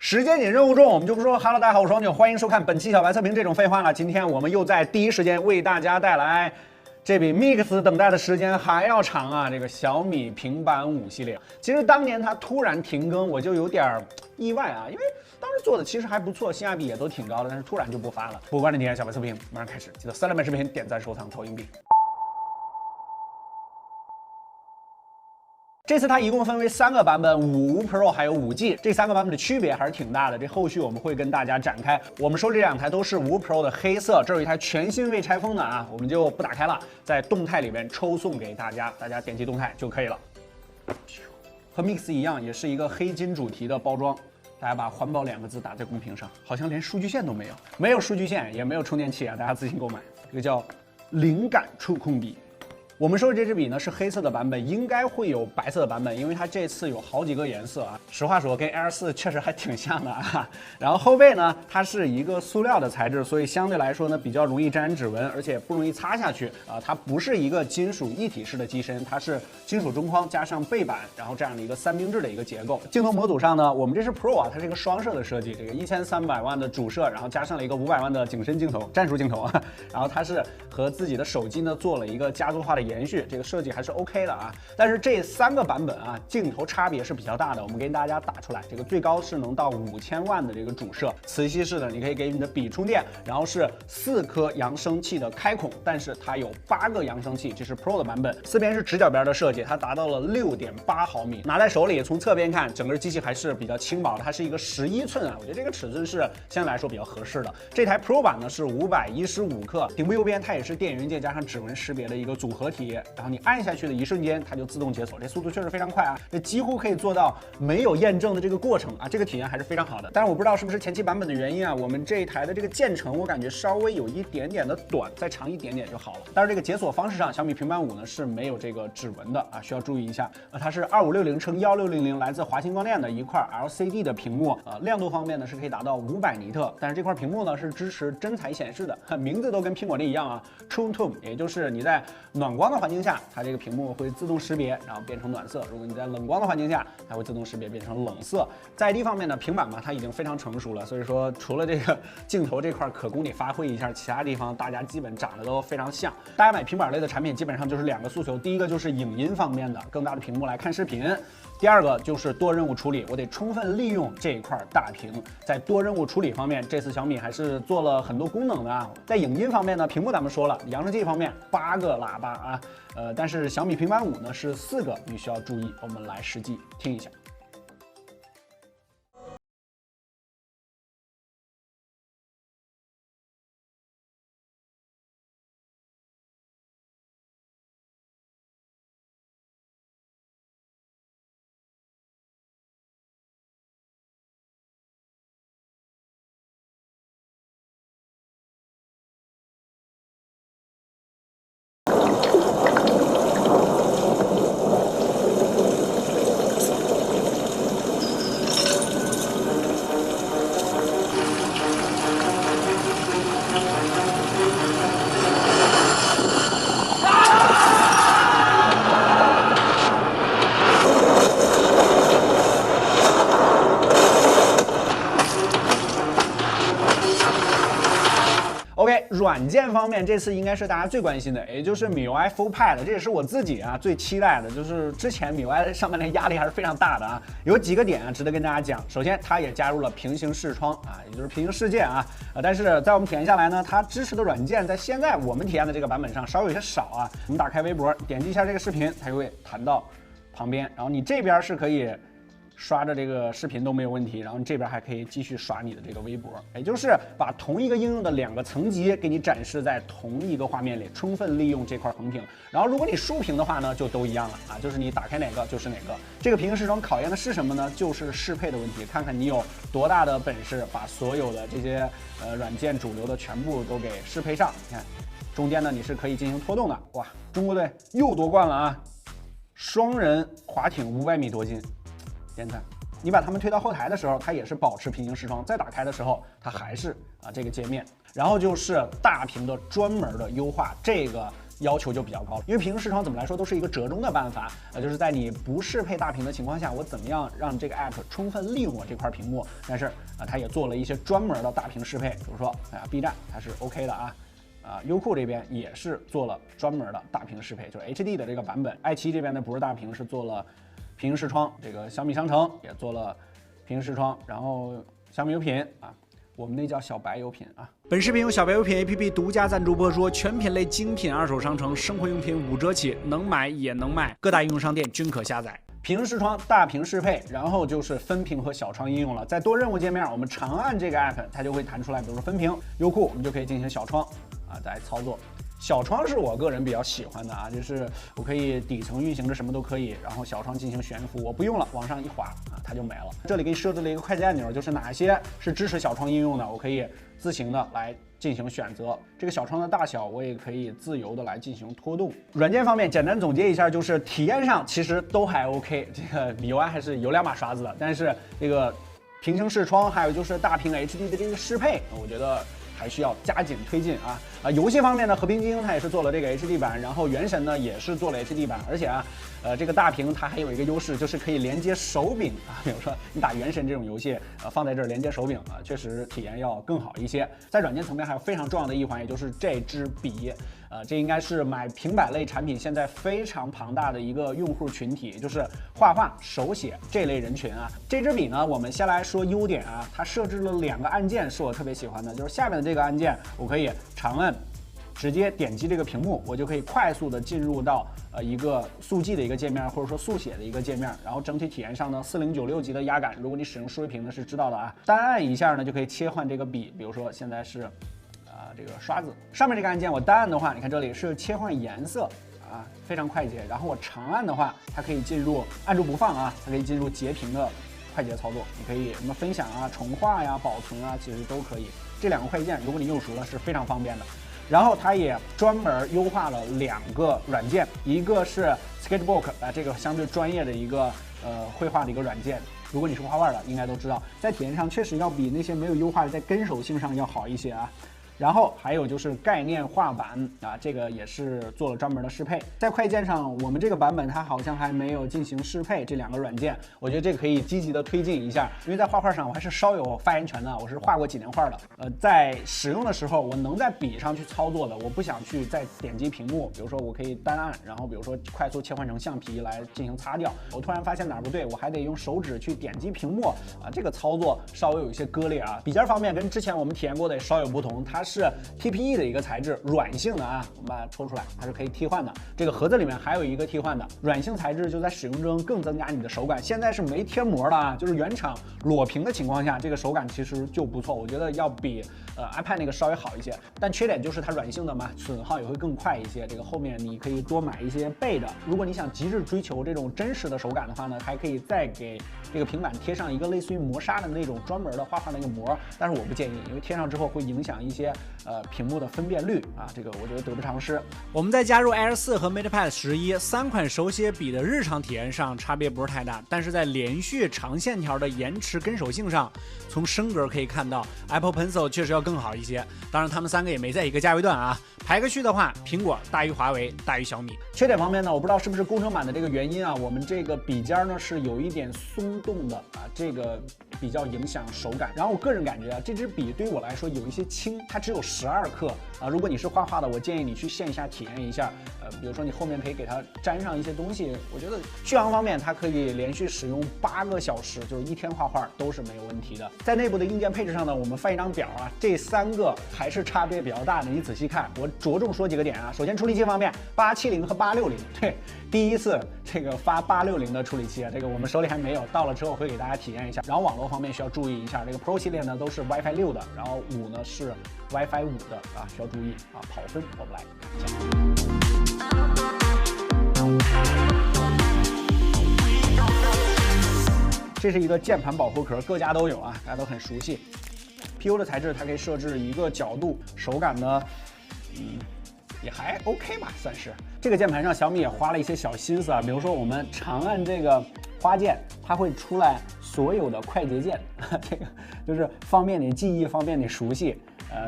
时间紧，任务重，我们就不说 Hello， 大家好，我是王九，欢迎收看本期小白测评这种废话了。今天我们又在第一时间为大家带来，这比 Mix 等待的时间还要长啊！这个小米平板5系列，其实当年它突然停更，我就有点意外啊，因为当时做的其实还不错，性价比也都挺高的，但是突然就不发了。不关注点小白测评，马上开始，记得3连本视频点赞、收藏、投硬币。这次它一共分为3个版本，5 Pro 还有5G，这3个版本的区别还是挺大的。这后续我们会跟大家展开。我们说这2台都是5 Pro 的黑色，这有一台全新未拆封的啊，我们就不打开了，在动态里面抽送给大家，大家点击动态就可以了。和 Mix 一样，也是一个黑金主题的包装。大家把环保2个字打在公屏上，好像连数据线都没有，没有数据线，也没有充电器啊，大家自行购买。这个叫灵感触控笔。我们说这支笔呢是黑色的版本，应该会有白色的版本，因为它这次有好几个颜色啊。实话说，跟 Air 4确实还挺像的啊。然后后背呢，它是一个塑料的材质，所以相对来说呢比较容易沾指纹，而且不容易擦下去啊。它不是一个金属一体式的机身，它是金属中框加上背板，然后这样的一个3并制的一个结构。镜头模组上呢，我们这是 Pro 啊，它是一个双摄的设计，这个1300万的主摄，然后加上了一个500万的景深镜头，战术镜头啊。然后它是和自己的手机呢做了一个家族化的延续，这个设计还是 OK 的啊。但是这3个版本啊，镜头差别是比较大的，我们给大家打出来，这个最高是能到5000万的这个主摄，磁吸式的，你可以给你的笔充电，然后是4颗扬声器的开孔，但是它有8个扬声器，这是 Pro 的版本，4边是直角边的设计，它达到了6.8毫米，拿在手里，从侧边看，整个机器还是比较轻薄的，它是一个11寸啊，我觉得这个尺寸是相对来说比较合适的。这台 Pro 版呢是515克，顶部右边它也是电源键加上指纹识别的一个组合体，然后你按下去的一瞬间，它就自动解锁，这速度确实非常快啊！这几乎可以做到没有验证的这个过程啊，这个体验还是非常好的。但是我不知道是不是前期版本的原因啊，我们这一台的这个键程我感觉稍微有一点点的短，再长一点点就好了。但是这个解锁方式上，小米平板5呢是没有这个指纹的啊，需要注意一下。它是2560×1600，来自华星光电的一块 LCD 的屏幕，亮度方面呢是可以达到500尼特，但是这块屏幕呢是支持真彩显示的，名字都跟苹果那一样啊 ，True Tone， 也就是你在暖光的环境下，它这个屏幕会自动识别，然后变成暖色；如果你在冷光的环境下，它会自动识别变成冷色。在地方面呢，平板嘛，它已经非常成熟了，所以说除了这个镜头这块可供你发挥一下，其他地方大家基本长得都非常像。大家买平板类的产品，基本上就是2个诉求，第一个就是影音方面的，更大的屏幕来看视频。第2个就是多任务处理，我得充分利用这一块大屏。在多任务处理方面，这次小米还是做了很多功能的啊。在影音方面呢，屏幕咱们说了，扬声器方面8个喇叭啊，但是小米平板5呢是4个，你需要注意。我们来实际听一下。OK， 软件方面，这次应该是大家最关心的，也就是 MIUI Full Pad， 这也是我自己啊最期待的。就是之前 MIUI 上面的压力还是非常大的啊，有几个点啊值得跟大家讲。首先，它也加入了平行视窗啊，也就是平行世界啊，但是在我们体验下来呢，它支持的软件在现在我们体验的这个版本上稍微有些少啊。我们打开微博，点击一下这个视频，它就会弹到旁边，然后你这边是可以刷着这个视频都没有问题，然后你这边还可以继续刷你的这个微博，也就是把同一个应用的2个层级给你展示在同一个画面里，充分利用这块横屏。然后如果你竖屏的话呢，就都一样了啊，就是你打开哪个就是哪个。这个平行视窗考验的是什么呢？就是适配的问题，看看你有多大的本事把所有的这些软件主流的全部都给适配上。你看中间呢你是可以进行拖动的，哇，中国队又夺冠了啊！双人划艇500米夺金。点赞！你把它们推到后台的时候，它也是保持平行视窗；再打开的时候，它还是这个界面。然后就是大屏的专门的优化，这个要求就比较高了。因为平行视窗怎么来说都是一个折中的办法，就是在你不适配大屏的情况下，我怎么样让这个 app 充分利用我这块屏幕？但是它也做了一些专门的大屏适配，比如说B 站它是 OK 的啊。优酷这边也是做了专门的大屏适配，就是 HD 的这个版本。爱奇艺这边呢不是大屏，是做了平行视窗。这个小米商城也做了平行视窗，然后小米有品啊，我们那叫小白有品啊。本视频由小白有品 APP 独家赞助播出，全品类精品二手商城，生活用品5折起，能买也能卖，各大应用商店均可下载。平行视窗大屏适配，然后就是分屏和小窗应用了。在多任务界面，我们长按这个 app， 它就会弹出来，比如说分屏。优酷我们就可以进行小窗来操作。小窗是我个人比较喜欢的啊，就是我可以底层运行着什么都可以，然后小窗进行悬浮，我不用了，往上一滑它就没了。这里给你设置了一个快捷按钮，就是哪些是支持小窗应用的，我可以自行的来进行选择。这个小窗的大小我也可以自由的来进行拖动。软件方面简单总结一下，就是体验上其实都还 OK， 这个MIUI还是有2把刷子的，但是这个平行视窗还有就是大屏 HD 的这个适配，我觉得还需要加紧推进啊！游戏方面呢，和平精英它也是做了这个 HD 版，然后原神呢也是做了 HD 版，而且这个大屏它还有一个优势，就是可以连接手柄啊。比如说你打原神这种游戏，放在这儿连接手柄确实体验要更好一些。在软件层面还有非常重要的一环，也就是这支笔。这应该是买平板类产品现在非常庞大的一个用户群体，就是画画、手写这类人群啊。这支笔呢，我们先来说优点啊，它设置了2个按键，是我特别喜欢的，就是下面的这个按键，我可以长按，直接点击这个屏幕，我就可以快速的进入到一个速记的一个界面，或者说速写的一个界面。然后整体体验上呢，4096级的压感，如果你使用数位屏呢是知道的啊。单按一下呢就可以切换这个笔，比如说现在是。这个刷子上面这个按键，我单按的话，你看这里是切换颜色啊，非常快捷。然后我长按的话，它可以进入按住不放啊，它可以进入截屏的快捷操作。你可以什么分享啊、重画呀、保存啊，其实都可以。这2个快键，如果你用熟了，是非常方便的。然后它也专门优化了2个软件，一个是 Sketchbook 这个相对专业的一个绘画的一个软件。如果你是画画的，应该都知道，在体验上确实要比那些没有优化的在跟手性上要好一些啊。然后还有就是概念画板啊，这个也是做了专门的适配。在快键上，我们这个版本它好像还没有进行适配这2个软件，我觉得这个可以积极的推进一下，因为在画画上我还是稍有发言权的，我是画过几年画的。在使用的时候，我能在笔上去操作的，我不想去再点击屏幕，比如说我可以单按，然后比如说快速切换成橡皮来进行擦掉。我突然发现哪儿不对，我还得用手指去点击屏幕啊，这个操作稍微有一些割裂啊。笔尖方面跟之前我们体验过的也稍有不同，它是 TPE 的一个材质，软性的啊，我们把它抽出来，它是可以替换的。这个盒子里面还有一个替换的软性材质，就在使用中更增加你的手感。现在是没贴膜的啊，就是原厂裸屏的情况下，这个手感其实就不错，我觉得要比iPad 那个稍微好一些。但缺点就是它软性的嘛，损耗也会更快一些。这个后面你可以多买一些背的。如果你想极致追求这种真实的手感的话呢，还可以再给这个平板贴上一个类似于磨砂的那种专门的画画那个膜，但是我不建议，因为贴上之后会影响一些屏幕的分辨率啊，这个我觉得得不偿失。我们再加入 Air 4和 MatePad 11 3款手写笔的日常体验上差别不是太大，但是在连续长线条的延迟跟手性上，从升格可以看到 Apple Pencil 确实要更好一些。当然他们3个也没在一个价位段啊。排个序的话，苹果大于华为，大于小米。缺点方面呢，我不知道是不是工程版的这个原因啊，我们这个笔尖呢是有一点松动的啊，这个比较影响手感。然后我个人感觉啊，这支笔对于我来说有一些轻，它只有12克啊。如果你是画画的，我建议你去线下体验一下。比如说你后面可以给它粘上一些东西。我觉得续航方面，它可以连续使用8个小时，就是1天画画都是没有问题的。在内部的硬件配置上呢，我们翻一张表啊，这3个还是差别比较大的。你仔细看，我着重说几个点啊。首先处理器方面，870和860，对，第一次这个发860的处理器啊，这个我们手里还没有，到了之后会给大家体验一下。然后网络方面需要注意一下，这个 Pro 系列呢都是 WiFi 6的，然后5呢是 WiFi 5的啊，需要注意啊。跑分我们来看一下。这是一个键盘保护壳，各家都有啊，大家都很熟悉。PU 的材质它可以设置一个角度，手感呢，也还 OK 吧，算是。这个键盘上小米也花了一些小心思啊，比如说我们长按这个花键它会出来所有的快捷键，这个就是方便你记忆，方便你熟悉。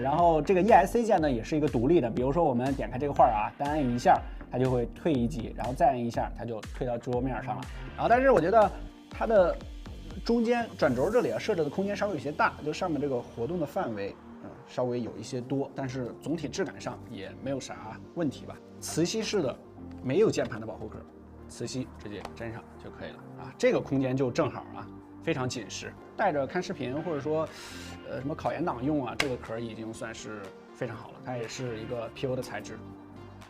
然后这个 ESC 键呢也是一个独立的，比如说我们点开这个画啊，单按一下它就会退一级，然后再按一下它就退到桌面上了。然后但是我觉得它的中间转轴这里设置的空间稍微有些大，就上面这个活动的范围稍微有一些多，但是总体质感上也没有啥问题吧。磁吸式的没有键盘的保护壳，磁吸直接粘上就可以了啊，这个空间就正好啊，非常紧实，带着看视频或者说什么考研党用啊，这个壳已经算是非常好了，它也是一个 PU 的材质。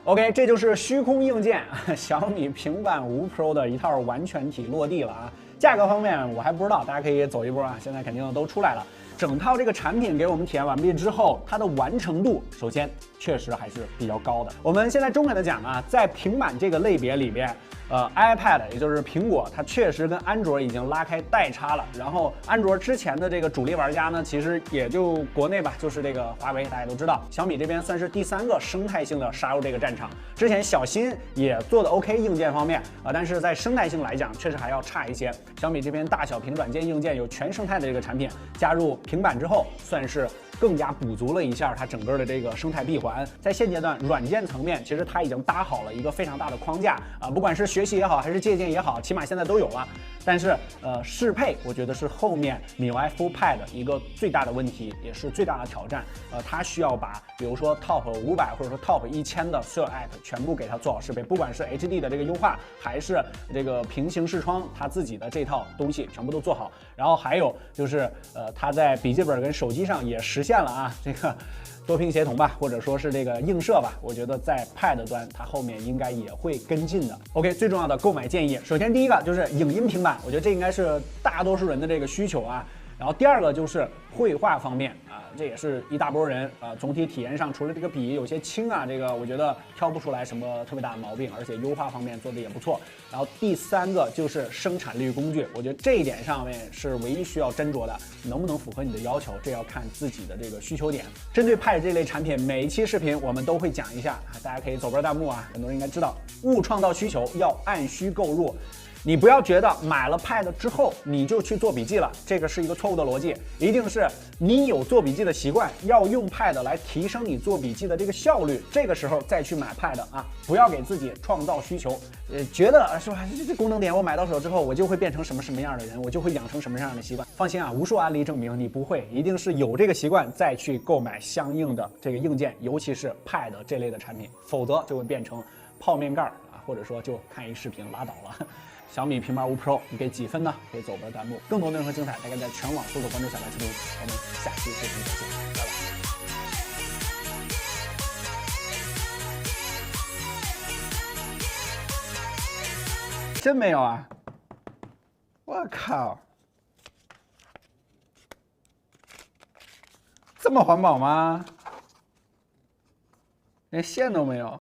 OK， 这就是虚空硬件小米平板5 Pro 的一套完全体落地了啊。价格方面我还不知道，大家可以走一波啊，现在肯定都出来了。整套这个产品给我们体验完毕之后，它的完成度首先确实还是比较高的。我们现在中肯的讲啊，在平板这个类别里边，iPad 也就是苹果，它确实跟安卓已经拉开代差了。然后安卓之前的这个主力玩家呢，其实也就国内吧，就是这个华为，大家都知道。小米这边算是第3个生态性的杀入这个战场。之前小新也做的 OK， 硬件方面但是在生态性来讲，确实还要差一些。小米这边大小屏软件硬件有全生态的这个产品加入平板之后，算是更加补足了一下它整个的这个生态闭环。在现阶段软件层面，其实它已经搭好了一个非常大的框架不管是学习也好，还是借鉴也好，起码现在都有了。但是适配，我觉得是后面MIUI Full Pad 一个最大的问题，也是最大的挑战。它需要把比如说 Top 500或者说 Top 1000的所有 App 全部给它做好适配，不管是 HD 的这个优化，还是这个平行视窗，它自己的这套东西全部都做好。然后还有就是它在笔记本跟手机上也实现了啊这个多屏协同吧，或者说是这个映射吧，我觉得在 Pad 端它后面应该也会跟进的。OK， 最重要的购买建议，首先第一个就是影音平板，我觉得这应该是大多数人的这个需求啊。然后第二个就是绘画方面这也是一大波人总体体验上除了这个笔有些轻这个我觉得挑不出来什么特别大的毛病，而且优化方面做的也不错。然后第3个就是生产力工具，我觉得这一点上面是唯一需要斟酌的，能不能符合你的要求，这要看自己的这个需求点。针对 Pad 这类产品，每一期视频我们都会讲一下大家可以走波弹幕很多人应该知道，勿创造需求，要按需购入。你不要觉得买了 Pad 之后你就去做笔记了，这个是一个错误的逻辑。一定是你有做笔记的习惯，要用 Pad 来提升你做笔记的这个效率，这个时候再去买 Pad 不要给自己创造需求，觉得是吧？这功能点我买到手之后，我就会变成什么样的人，我就会养成什么样的习惯。放心无数案例证明你不会，一定是有这个习惯再去购买相应的这个硬件，尤其是 Pad 这类的产品，否则就会变成泡面盖或者说就看一视频拉倒了。小米平板5 Pro 你给几分呢？可以走波弹幕。更多内容和精彩，大家在全网搜索关注小白视频。我们下期视频再见，拜拜。真没有啊！我靠，这么环保吗？连线都没有。